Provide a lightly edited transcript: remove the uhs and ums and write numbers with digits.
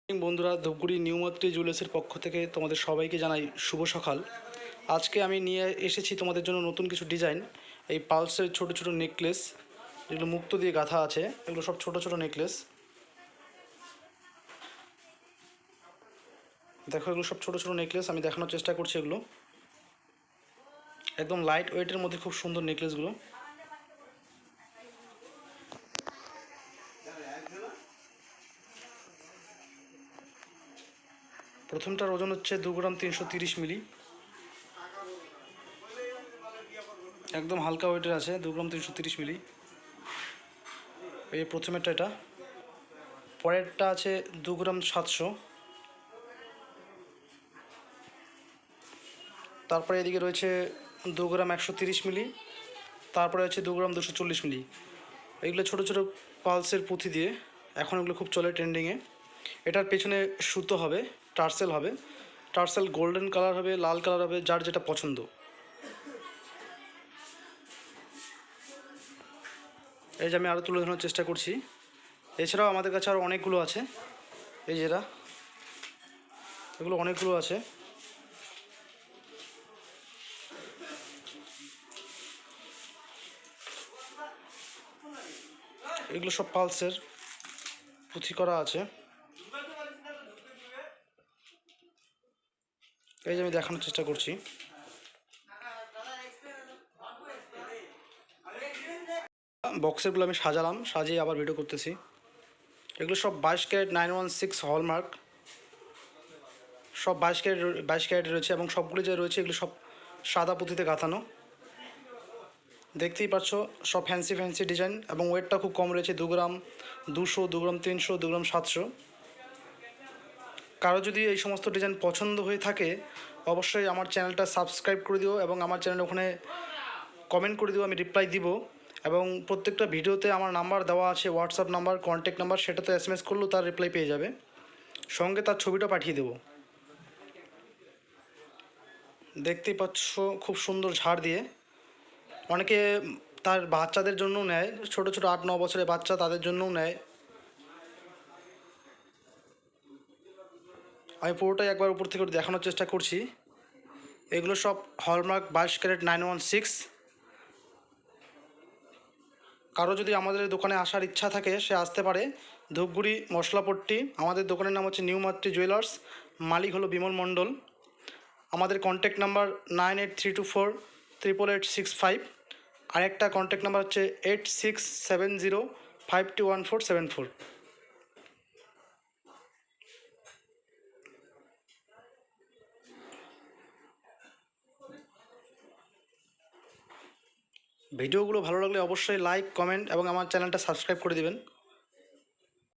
বন্ধুরা, ধূপগুড়ি নিউ মাত্রি জুয়েলার্সের পক্ষ থেকে তোমাদের সবাইকে জানাই শুভ সকাল। আজকে আমি নিয়ে এসেছি তোমাদের জন্য নতুন কিছু ডিজাইন। এই পালসের ছোট ছোট নেকলেস, যেগুলো মুক্তো দিয়ে গাঁথা আছে, এগুলো সব ছোট ছোট নেকলেস। দেখো, এগুলো সব ছোট ছোট নেকলেস। আমি দেখানোর চেষ্টা করছি। এগুলো একদম লাইট ওয়েটের মধ্যে খুব সুন্দর নেকলেসগুলো। প্রথমটার ওজন হচ্ছে 2 গ্রাম 330 মিলি। একদম হালকা ওয়েটের আছে, 2 গ্রাম 330 মিলি। এই প্রথমেরটা এটা। পরেরটা আছে 2 গ্রাম 700। তারপরে এদিকে রয়েছে 2 গ্রাম 130 মিলি। তারপরে আছে 2 গ্রাম 240 মিলি। এগুলো ছোটো ছোটো পালসের পুঁথি দিয়ে এখন এগুলো খুব চলে ট্রেন্ডিংয়ে। এটার পেছনে সুতো হবে, টার্সেল হবে। টার্সেল গোল্ডেন কালার হবে, লাল কালার হবে, যার যেটা পছন্দ। এই যে আমি আরও তুলে ধরার চেষ্টা করছি। এছাড়াও আমাদের কাছে আরও অনেকগুলো আছে। এই যেটা, এগুলো অনেকগুলো আছে। এগুলো সব পালসের পুঁথি করা আছে। এই যে আমি দেখানোর চেষ্টা করছি। বক্সেরগুলো আমি সাজালাম, সাজিয়ে আবার ভিডিও করতেছি। এগুলো সব 22 ক্যারেট 916 হলমার্ক। সব 22 ক্যারেট রয়েছে, এবং সবগুলো যে রয়েছে এগুলো সব সাদা পুঁথিতে গাঁথানো। দেখতেই পাচ্ছ, সব ফ্যান্সি ফ্যান্সি ডিজাইন, এবং ওয়েটটা খুব কম রয়েছে। 2 গ্রাম 200, 2 গ্রাম 300, 2 গ্রাম 700। কারো যদি এই সমস্ত ডিজাইন পছন্দ হয়ে থাকে, অবশ্যই আমার চ্যানেলটা সাবস্ক্রাইব করে দিও, এবং আমার চ্যানেলে ওখানে কমেন্ট করে দিও, আমি রিপ্লাই দিব। এবং প্রত্যেকটা ভিডিওতে আমার নাম্বার দেওয়া আছে, হোয়াটসঅ্যাপ নাম্বার, কন্ট্যাক্ট নাম্বার, সেটাতে SMS করলেও তার রিপ্লাই পেয়ে যাবে। সঙ্গে তার ছবিটা পাঠিয়ে দেবো। দেখতেই পাচ্ছ, খুব সুন্দর ঝাড় দিয়ে। অনেকে তার বাচ্চাদের জন্যও নেয়, ছোটো ছোটো 8-9 বছরের বাচ্চা, তাদের জন্যও নেয়। আমি পুরোটাই একবার উপর থেকে দেখানোর চেষ্টা করছি। এগুলো সব হলমার্ক 22 ক্যারেট 916। কারো যদি আমাদের দোকানে আসার ইচ্ছা থাকে, সে আসতে পারে। ধূপগুড়ি মশলাপট্টি। আমাদের দোকানের নাম হচ্ছে নিউ মাত্রি জুয়েলার্স। মালিক হলো বিমল মণ্ডল। আমাদের কন্ট্যাক্ট নাম্বার 9832488865। আরেকটা কন্ট্যাক্ট নাম্বার হচ্ছে 8670521474। ভিডিওগুলো ভালো লাগলে অবশ্যই লাইক, কমেন্ট এবং আমার চ্যানেলটা সাবস্ক্রাইব করে দেবেন।